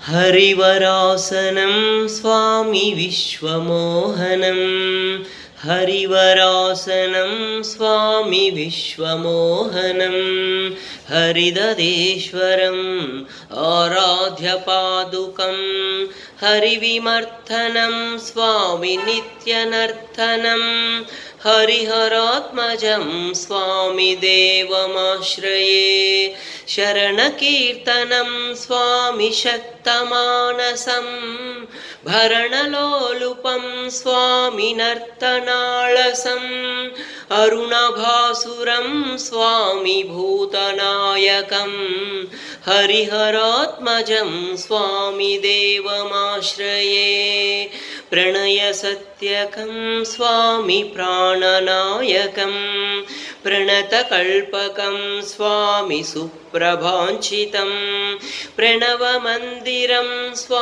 Harivarasanam स्वामी विश्वमोहनं Harivarasanam स्वामी विश्वमोहनं हरिददेश्वरम् आराध्यपादुकं हरिविमर्दनं स्वामी नित्यनर्तनं हरिहरात्मजं स्वामी देवमाश्रये शरणकीर्तनं स्वामी शक्तमानसं भरणलोलुपं स्वामी नर्तनाळसम् अरुणभासुरं स्वामी भूतनायकं हरिहरात्मजं स्वामी देवमाश्रये प्रणयसत्यकं स्वामी प्राणनायकं प्रणतकल्पकं स्वामी सुप्रभाञ्चितं प्रणवमन्दिरं स्वामी